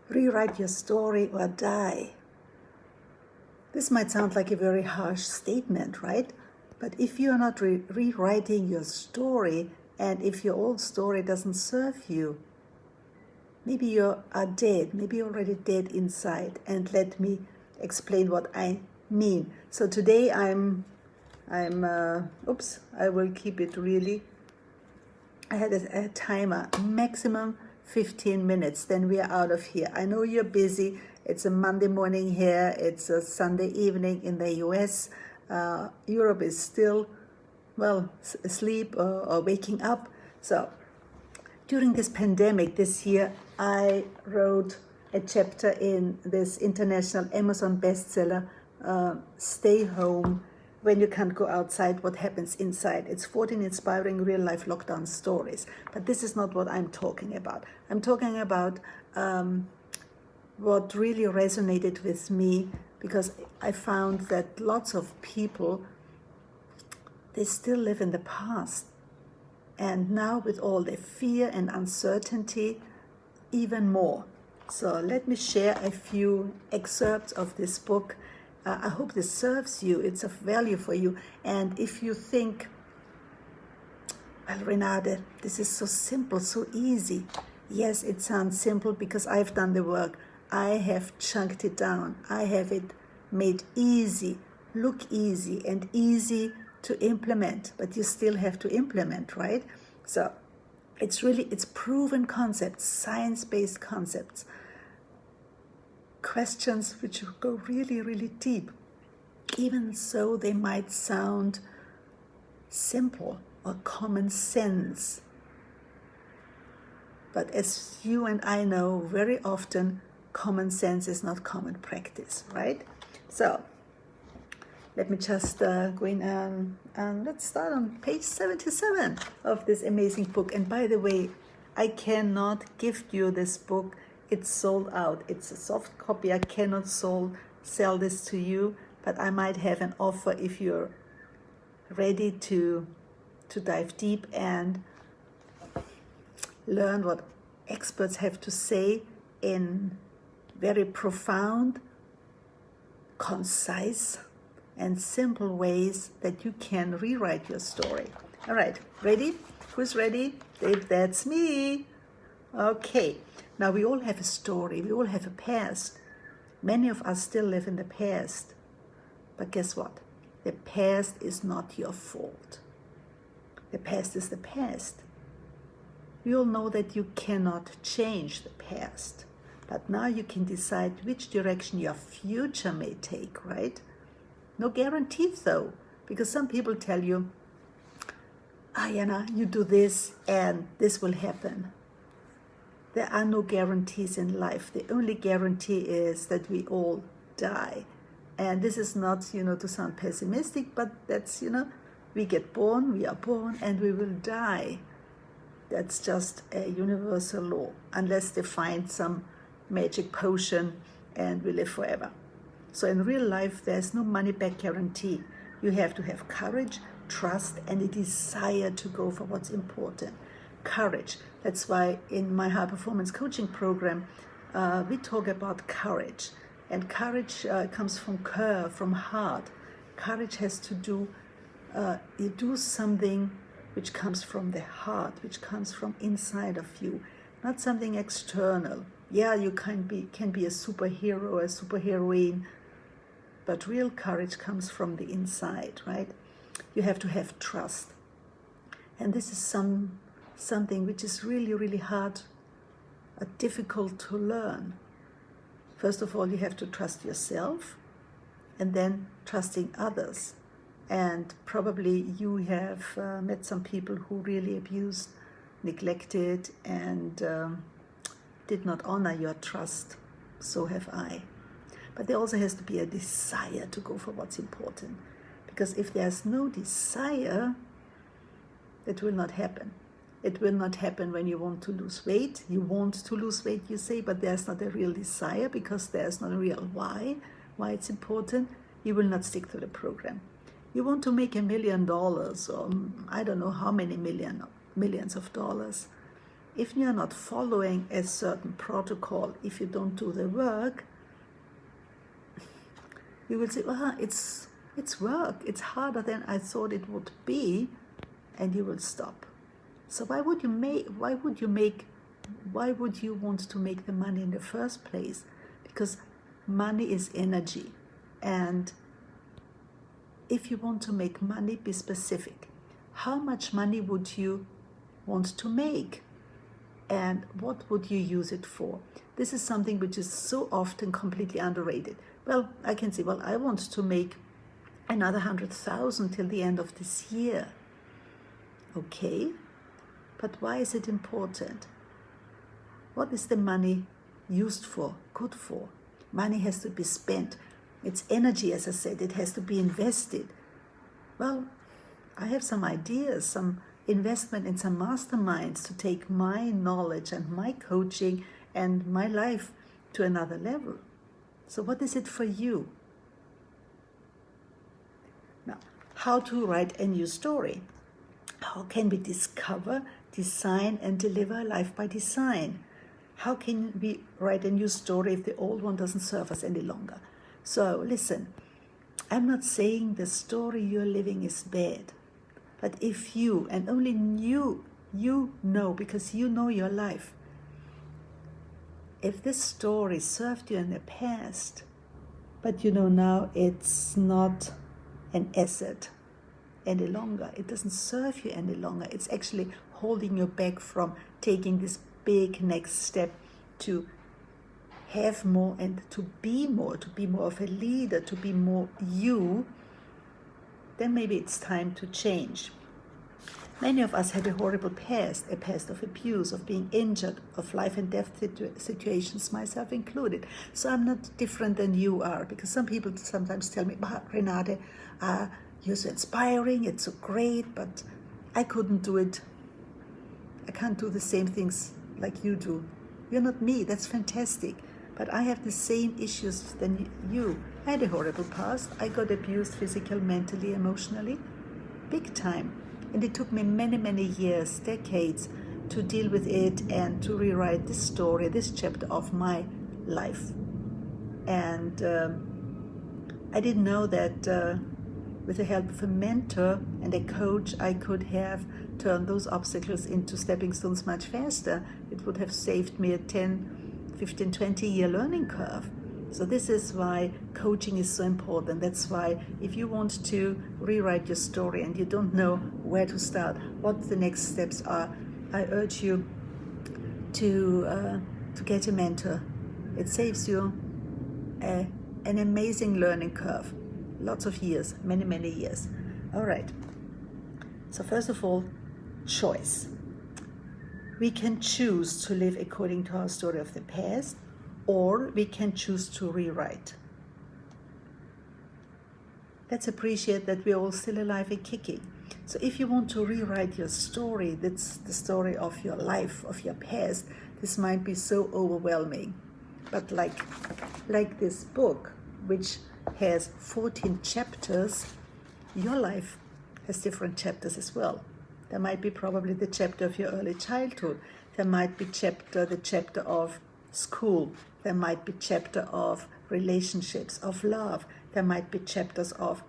Rewrite your story or die. This might sound like a very harsh statement, right? But if you are not rewriting your story, and if your old story doesn't serve you, maybe you are dead, maybe you're already dead inside. And let me explain what I mean. So today I will keep it really. I had a timer, maximum 15 minutes, then we are out of here. I know you're busy. It's a Monday morning here. It's a Sunday evening in the US. Europe is still, asleep or waking up. So during this pandemic this year, I wrote a chapter in this international Amazon bestseller, Stay Home, When You Can't Go Outside, What Happens Inside. It's 14 inspiring real-life lockdown stories. But this is not what I'm talking about. I'm talking about what really resonated with me, because I found that lots of people, they still live in the past. And now with all the fear and uncertainty, even more. So let me share a few excerpts of this book. I hope this serves you. It's of value for you. And if you think, well, Renate, this is so simple, so easy. Yes, it sounds simple because I've done the work. I have chunked it down. I have it made easy, look easy, and easy to implement. But you still have to implement, right? So it's proven concepts, science-based concepts. Questions which go really, really deep. Even so, they might sound simple or common sense. But as you and I know, very often common sense is not common practice, right? So let me just go in and let's start on page 77 of this amazing book. And by the way, I cannot gift you this book. It's sold out. It's a soft copy. I cannot sell this to you, but I might have an offer if you're ready to dive deep and learn what experts have to say in very profound, concise, and simple ways that you can rewrite your story. All right, ready? Who's ready? Dave, that's me. Okay. Now, we all have a story. We all have a past. Many of us still live in the past. But guess what? The past is not your fault. The past is the past. We all know that you cannot change the past. But now you can decide which direction your future may take, right? No guarantees, though. Because some people tell you, you do this and this will happen. There are no guarantees in life. The only guarantee is that we all die. And this is not, to sound pessimistic, but that's, we get born, we are born, and we will die. That's just a universal law, unless they find some magic potion and we live forever. So in real life, there's no money-back guarantee. You have to have courage, trust, and a desire to go for what's important. Courage. That's why in my high performance coaching program, we talk about courage. And courage comes from cœur, from heart. Courage has to do, you do something which comes from the heart, which comes from inside of you, not something external. Yeah, you can be a superhero, a superheroine, but real courage comes from the inside, right? You have to have trust. And this is something which is really, really hard, difficult to learn. First of all, you have to trust yourself, and then trusting others. And probably you have met some people who really abused, neglected, and did not honor your trust. So have I. But there also has to be a desire to go for what's important. Because if there's no desire, it will not happen. It will not happen when you want to lose weight. You want to lose weight, you say, but there's not a real desire because there's not a real why it's important. You will not stick to the program. You want to make $1 million, or I don't know how many millions of dollars, if you're not following a certain protocol, if you don't do the work, you will say, well, it's work, it's harder than I thought it would be, and you will stop. So why would you want to make the money in the first place? Because money is energy. And if you want to make money, be specific. How much money would you want to make? And what would you use it for? This is something which is so often completely underrated. Well, I can say, well, I want to make another 100,000 till the end of this year. Okay, but why is it important? What is the money used for, good for? Money has to be spent. It's energy, as I said, it has to be invested. Well, I have some ideas, some investment in some masterminds to take my knowledge and my coaching and my life to another level. So what is it for you? Now, how to write a new story? How can we discover, design, and deliver life by design? How can we write a new story if the old one doesn't serve us any longer? So listen, I'm not saying the story you're living is bad, but if you, and only you know, because you know your life, if this story served you in the past, but you know now it's not an asset any longer, it doesn't serve you any longer, it's actually holding you back from taking this big next step to have more and to be more of a leader, to be more you, then maybe it's time to change. Many of us have a horrible past, a past of abuse, of being injured, of life and death situations, myself included. So I'm not different than you are, because some people sometimes tell me, Renate, you're so inspiring, it's so great, but I couldn't do it. I can't do the same things like you do. You're not me, that's fantastic. But I have the same issues than you. I had a horrible past. I got abused physically, mentally, emotionally, big time. And it took me many, many years, decades, to deal with it and to rewrite this story, this chapter of my life. And I didn't know that with the help of a mentor and a coach, I could have turned those obstacles into stepping stones much faster. It would have saved me a 10, 15, 20-year learning curve. So this is why coaching is so important. That's why if you want to rewrite your story and you don't know where to start, what the next steps are, I urge you to get a mentor. It saves you an amazing learning curve. Lots of years, many, many years. All right. So first of all, choice. We can choose to live according to our story of the past, or we can choose to rewrite. Let's appreciate that we're all still alive and kicking. So if you want to rewrite your story, that's the story of your life, of your past, this might be so overwhelming. But like this book, which has 14 chapters, your life has different chapters as well. There might be probably the chapter of your early childhood. There might be the chapter of school. There might be chapter of relationships, of love. There might be chapters of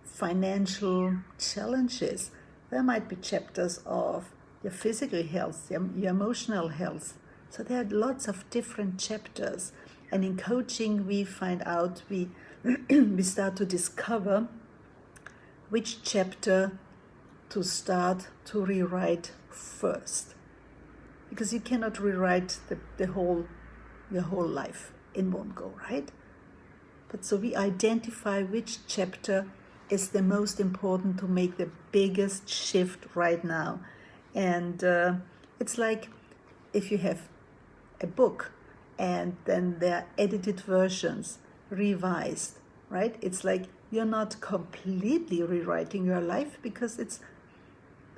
financial challenges. There might be chapters of your physical health, your emotional health. So there are lots of different chapters. And in coaching, we find out, we start to discover which chapter to start to rewrite first. Because you cannot rewrite your whole life in one go, right? But so we identify which chapter is the most important to make the biggest shift right now. And it's like if you have a book and then there are edited versions, revised, right? It's like you're not completely rewriting your life, because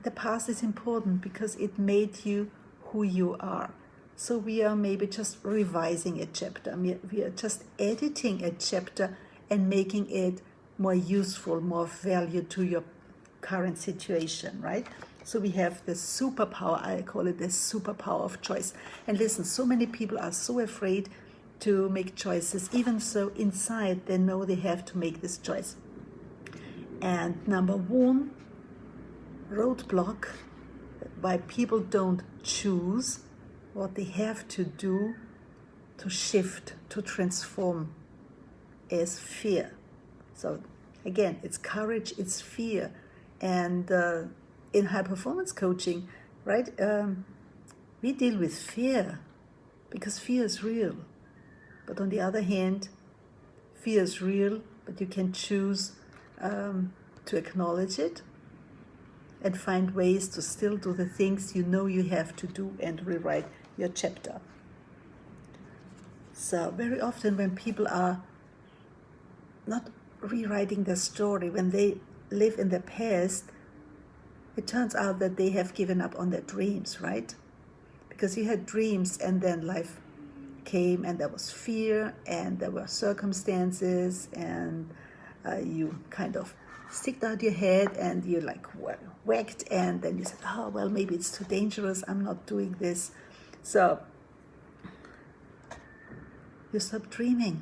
the past is important because it made you who you are. So we are maybe just revising a chapter. We are just editing a chapter and making it more useful, more value to your current situation, right? So we have the superpower, I call it the superpower of choice. And listen, so many people are so afraid to make choices, even so inside they know they have to make this choice. And number one roadblock why people don't choose what they have to do to shift, to transform, is fear. So again, it's courage, it's fear. And in high performance coaching, right, we deal with fear because fear is real. But on the other hand, fear is real, but you can choose to acknowledge it and find ways to still do the things you know you have to do and rewrite your chapter. So very often when people are not rewriting their story, when they live in the past, it turns out that they have given up on their dreams, right? Because you had dreams and then life came and there was fear and there were circumstances and you kind of sticked out your head and you like whacked and then you said, oh, well, maybe it's too dangerous, I'm not doing this. So you stop dreaming.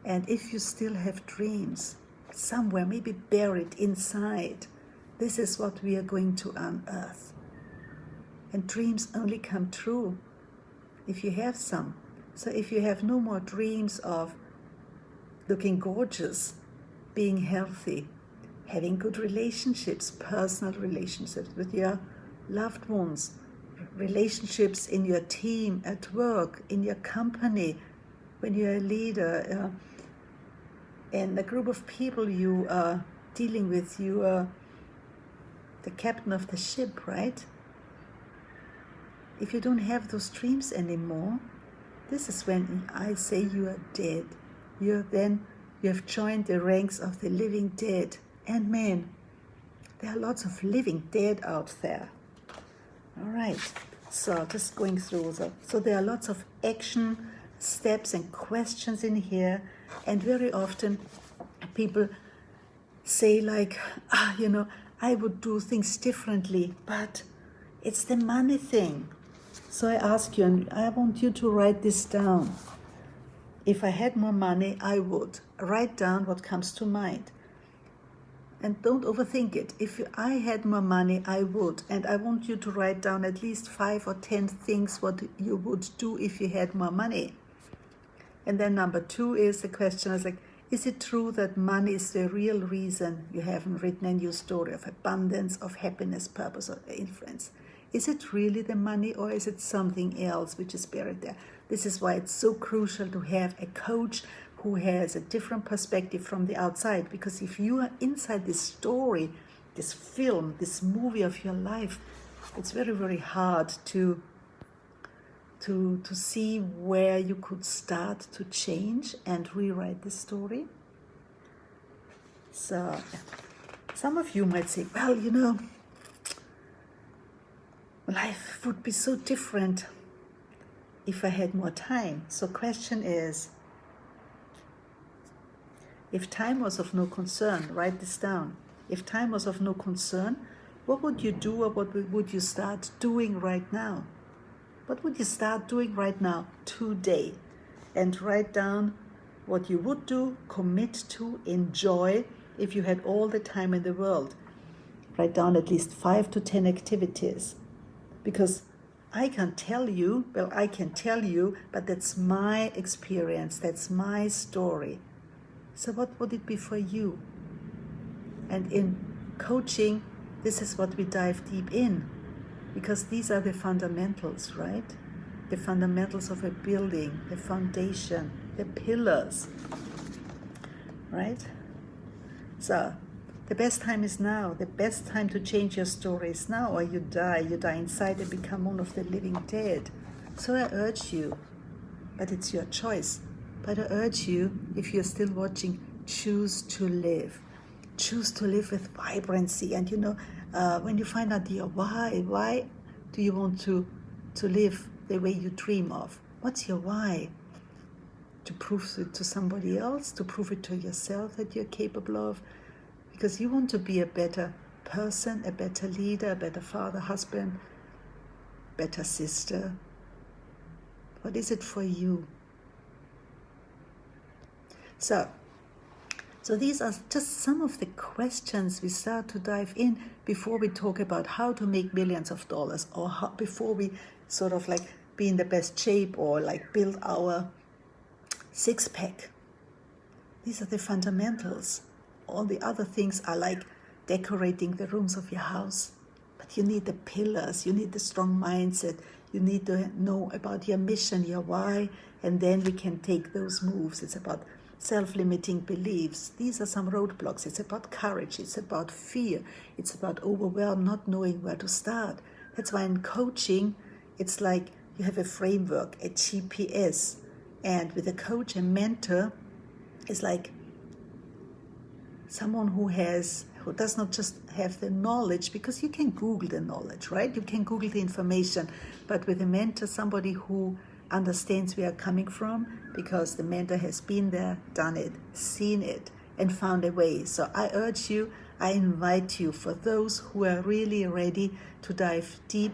And if you still have dreams somewhere, maybe buried inside, this is what we are going to unearth. And dreams only come true if you have some. So if you have no more dreams of looking gorgeous, being healthy, having good relationships, personal relationships with your loved ones, relationships in your team, at work, in your company, when you're a leader, in the group of people you are dealing with, you are the captain of the ship, right? If you don't have those dreams anymore, this is when I say you are dead. You have joined the ranks of the living dead. And man, there are lots of living dead out there. All right, so just going through. So there are lots of action steps and questions in here. And very often people say like, I would do things differently, but it's the money thing. So I ask you, and I want you to write this down. If I had more money, I would. Write down what comes to mind. And don't overthink it. If I had more money, I would. And I want you to write down at least 5 or 10 things what you would do if you had more money. And then number 2 is the question is like, is it true that money is the real reason you haven't written a new story of abundance, of happiness, purpose, or influence? Is it really the money or is it something else which is buried there? This is why it's so crucial to have a coach who has a different perspective from the outside. Because if you are inside this story, this film, this movie of your life, it's very, very hard to see where you could start to change and rewrite the story. So some of you might say, well, life would be so different if I had more time. So question is, if time was of no concern, write this down. If time was of no concern, what would you do or what would you start doing right now? What would you start doing right now, today? And write down what you would do, commit to, enjoy if you had all the time in the world. Write down at least 5 to 10 activities. Because I can tell you, but that's my experience, that's my story. So what would it be for you? And in coaching, this is what we dive deep in. Because these are the fundamentals, right? The fundamentals of a building, the foundation, the pillars, right? So the best time is now. The best time to change your story is now, or you die inside and become one of the living dead. So I urge you, but it's your choice. But I urge you, if you're still watching, choose to live. Choose to live with vibrancy. And when you find out your why do you want to live the way you dream of? What's your why? To prove it to somebody else, to prove it to yourself that you're capable of, because you want to be a better person, a better leader, a better father, husband, better sister? What is it for you? So these are just some of the questions we start to dive in before we talk about how to make millions of dollars, or before we sort of like be in the best shape, or like build our six-pack. These are the fundamentals. All the other things are like decorating the rooms of your house. But you need the pillars, you need the strong mindset, you need to know about your mission, your why, and then we can take those moves. It's about self-limiting beliefs. These are some roadblocks. It's about courage. It's about fear. It's about overwhelm, not knowing where to start. That's why in coaching, it's like you have a framework, a GPS. And with a coach, a mentor is like someone who does not just have the knowledge, because you can Google the knowledge, right? You can Google the information. But with a mentor, somebody who understands where you're coming from, because the mentor has been there, done it, seen it, and found a way. So I urge you, I invite you, for those who are really ready to dive deep,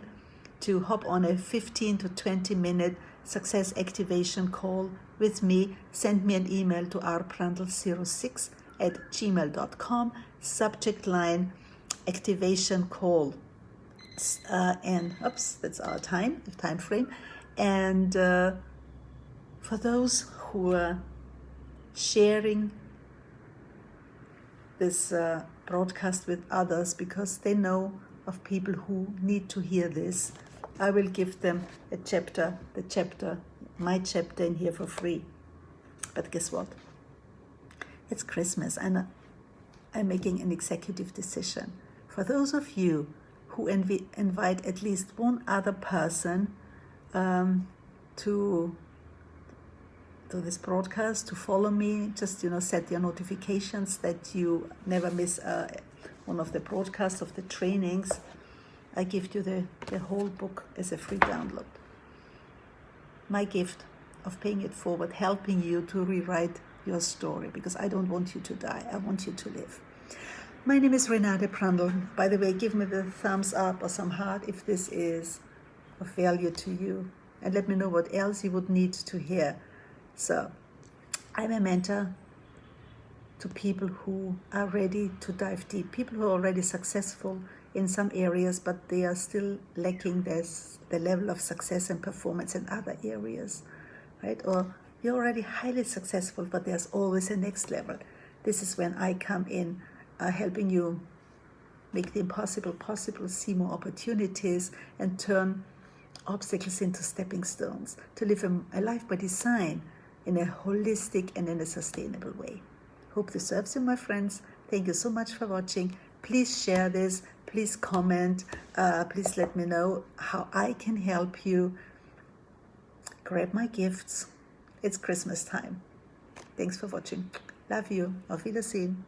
to hop on a 15 to 20 minute success activation call with me. Send me an email to rprandl06@gmail.com, subject line activation call. And that's our time frame. And for those who are sharing this broadcast with others because they know of people who need to hear this, I will give them my chapter in here for free. But guess what? It's Christmas, and I'm making an executive decision. For those of you who invite at least one other person to this broadcast, to follow me, just set your notifications that you never miss one of the broadcasts of the trainings. I give you the whole book as a free download. My gift of paying it forward, helping you to rewrite your story, because I don't want you to die. I want you to live. My name is Renate Prandl. By the way, give me the thumbs up or some heart if this is of value to you, and let me know what else you would need to hear. So I'm a mentor to people who are ready to dive deep, people who are already successful in some areas, but they are still lacking the level of success and performance in other areas, right? Or you're already highly successful, but there's always a next level. This is when I come in, helping you make the impossible possible, see more opportunities, and turn obstacles into stepping stones to live a life by design in a holistic and in a sustainable way. Hope this serves you, my friends. Thank you so much for watching. Please share this. Please comment. Please let me know how I can help you. Grab my gifts. It's Christmas time. Thanks for watching. Love you. Auf Wiedersehen.